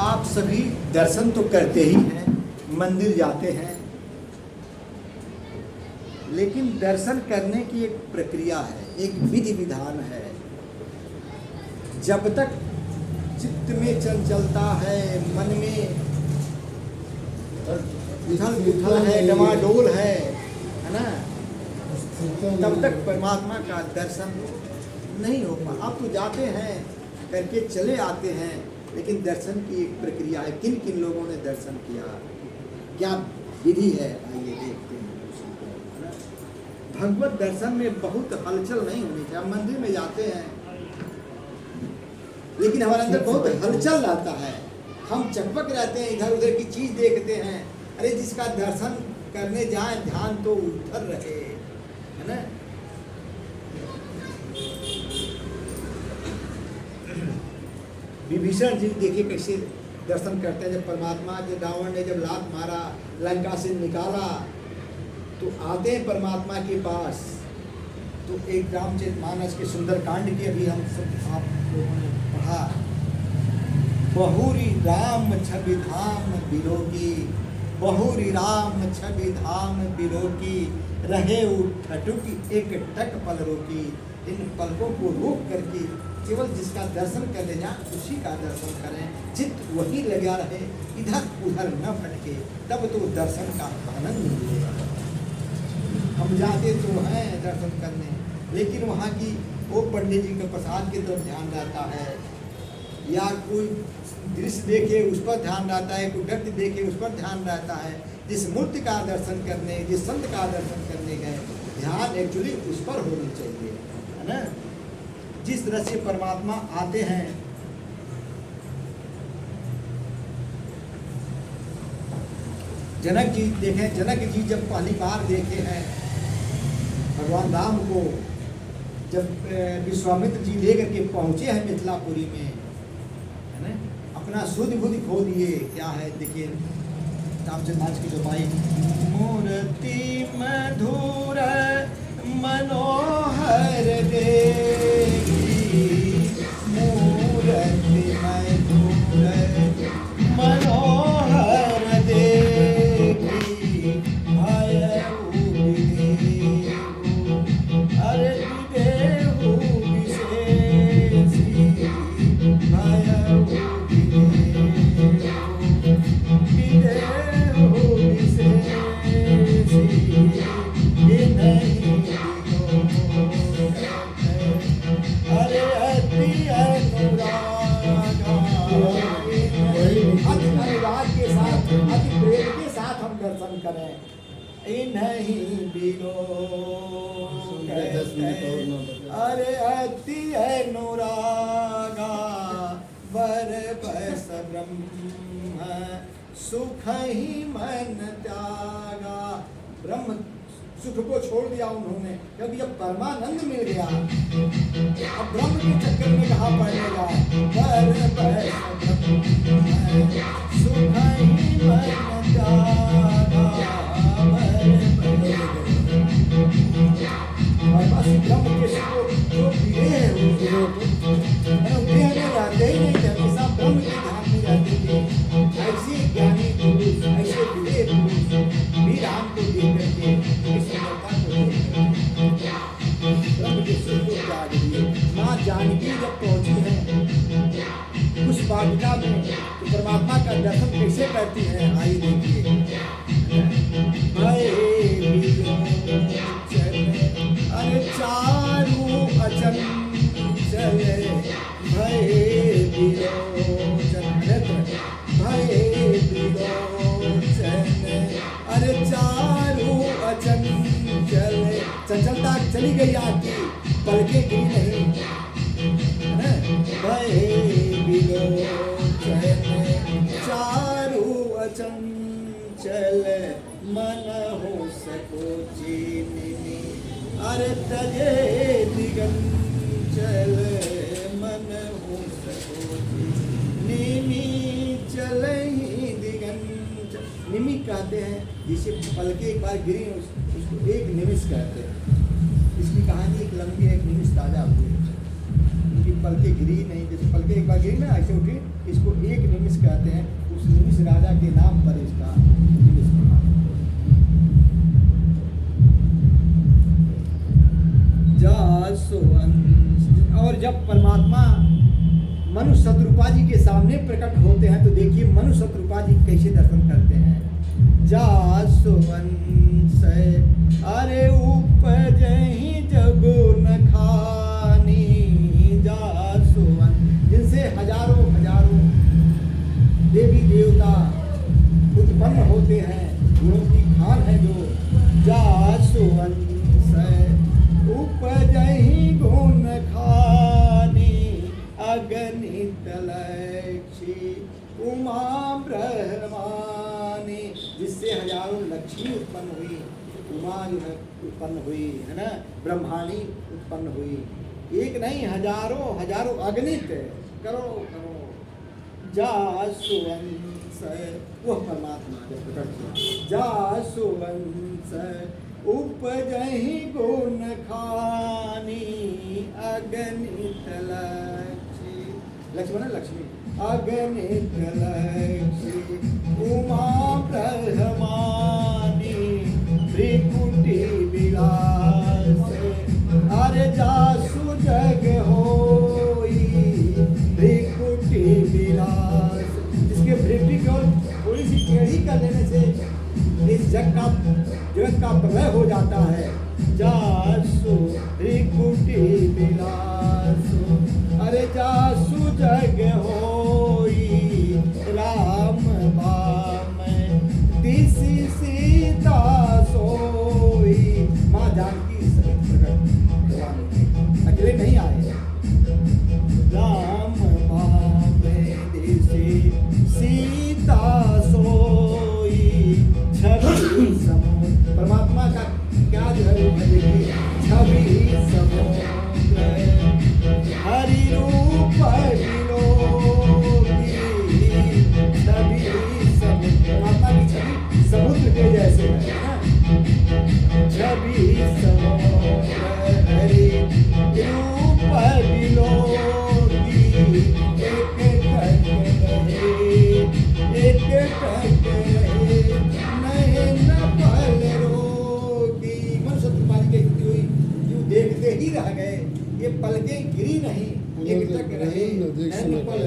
आप सभी दर्शन तो करते ही हैं, मंदिर जाते हैं, लेकिन दर्शन करने की एक प्रक्रिया है, एक विधि विधान है। जब तक चित्त में चंचलता है, मन में उथल पुथल है, डमाडोल है ना, तब तक परमात्मा का दर्शन नहीं हो पा। आप तो जाते हैं, करके चले आते हैं, लेकिन दर्शन की एक प्रक्रिया है। किन किन लोगों ने दर्शन किया, क्या विधि है, आइए देखते हैं। भगवत दर्शन में बहुत हलचल नहीं होनी चाहिए। हम मंदिर में जाते हैं, लेकिन हमारे अंदर बहुत हलचल रहता है, हम चकपक रहते हैं, इधर उधर की चीज देखते हैं। अरे जिसका दर्शन करने जाए ध्यान तो उधर रहे, है ना। विभीषण जी देखिए कैसे दर्शन करते हैं। जब परमात्मा के रावण ने जब लात मारा, लंका से निकाला, तो आते हैं परमात्मा के पास। तो एक रामचरितमानस के सुंदरकांड की अभी हम सब आप लोगों ने पढ़ा। बहुरी राम छवि धाम बिरोगी, बहुरी राम छवि धाम बिरोगी, रहे उठटुकी एक टक पल रोकी। इन पलकों को रोक करके केवल जिसका दर्शन करने जाए उसी का दर्शन करें, चित्त वही लगा रहे, इधर उधर न भटके, तब तो दर्शन का आनंद मिलेगा। हम जाते तो हैं दर्शन करने, लेकिन वहाँ की वो पंडित जी के प्रसाद की तरफ ध्यान रहता है, या कोई दृश्य देखे उस पर ध्यान रहता है, कोई व्यक्ति देखे उस पर ध्यान रहता है। जिस मूर्ति का दर्शन करने, जिस संत का दर्शन करने गए, ध्यान एक्चुअली उस पर होनी चाहिए, है ना। जिस तरह से परमात्मा आते हैं, जनक जी देखें, जनक जी जब पहली बार देखे हैं भगवान राम को, जब विश्वामित्र जी लेकर के पहुंचे हैं मिथिलापुरी में, है ना, अपना सुध बुद्धि खो दिए। क्या है देखिए रामचंद्र की जो बाई, मूर्ति मधुर मनोहर देखी, मूर्ति मधुर मनोहर देखी, भयउ विदेहु, अरे विदेहु विशेषी, भयउ विदेहु विशेषी, ये नहीं अरे अति अनुरागा, अति अनुराग के साथ, अति प्रेम के साथ हम दर्शन करें। नहीं बिलो अरे अति अनुरागा, वर बस ब्रह्म सुख ही मन त्यागा। ब्रह्म सुख को छोड़ दिया उन्होंने, जब ये परमानंद मिल गया, अब ब्रह्म के चक्कर में कहाँ पड़ेगा। वर बस ब्रह्म सुख ही मन त्यागा, बस ब्रह्म के सुख जो दिए हैं उसको देह में रहते ही नहीं थे, हमेशा ब्रह्म के ध्यान में रहते थे। ऐसे ज्ञानी पुरुष, ऐसे विवेक पुरुष भी राम को देख करके सुंदरता को देख ब्रह्म के सुख को त्याग दिए। माँ जानकी जब पहुंची है उस वाटिका में, तो परमात्मा का दर्शन कैसे करती है, आइए देखिए। अरे चारू अचंचल भय विलोचन, भय विलोचन, अरे चारू अचंचल, चंचलता चली गई आपकी, पलके गिरी नहीं, भय विलोचन, चारू अचंचल, मन हो सको चीनी, अरे तजे दिगंचल, मन हो सको निमी चले ही दिगंचल। निमी कहते हैं जिसे पलके एक बार गिरी उसको एक निमिष कहते हैं। इसकी कहानी एक लंबी है, एक निमिष ताजा हुई। इनकी पलकें गिरी नहीं, जैसे पलकें एक बार गिरी ना ऐसे उठी, इसको एक निमिष कहते हैं। उस निमिष राजा के नाम पर इसका निमिष पड़ा। और जब परमात्मा मनु शत्रुपा जी के सामने प्रकट होते हैं तो देखिए मनु शत्रुपा जी कैसे दर्शन करते हैं। जासुवंश अरे उपजहि जगो न खानी, जासुवंश जिनसे हजारों हजारों देवी देवता उत्पन्न होते हैं, गुणों की खान है जो। जासुवंश उपजहि गुण खानी, अगणित लक्ष्मी उमा ब्रह्मानी, जिससे हजारों लक्ष्मी उत्पन्न हुई, उमा जो है उत्पन्न हुई है ना, ब्रह्मानी उत्पन्न हुई। एक नहीं हजारों हजारों अगणित करोड़ों करोड़ों। जासुवंश वह परमात्मा जब प्रकट हुआ। जासुवंश उपजहि गुण खानी, अगणित लक्ष्मी, लक्ष्मण लक्ष्मी, अगणित लक्ष्मी उमा ब्रह्मानी, त्रिकुटी विलास अरे जासु जग होई, त्रिकुटी विलास, जिसके भृगु केवल थोड़ी सी टेढ़ी कर लेने से इस जगत का प्रलय हो जाता है। जासु त्रिकुटी विलासो अरे जासु जग होई, राम बाम तिसि सीता सोई। माँ जानकी सहित प्रकट भगवान अकेले नहीं आए। राम बाम तिसि सीता सोई, छवि समुद्र, परमात्मा का क्या जो है वो देखिए, छवि समुद्र हरि रूप विलोकी, छवि समुद्र, परमात्मा की छवि समुद्र के जैसे है ना। छवि समुद्र हरि रूप विलोकी, एक टक रहे, एक टक रहे, नहीं न पल रोकी। मनु शत्रुपा जी की स्थिति हुई, जो देखते ही रह गए, ये पलकें गिरी नहीं, एक टक रहे, नहीं न पल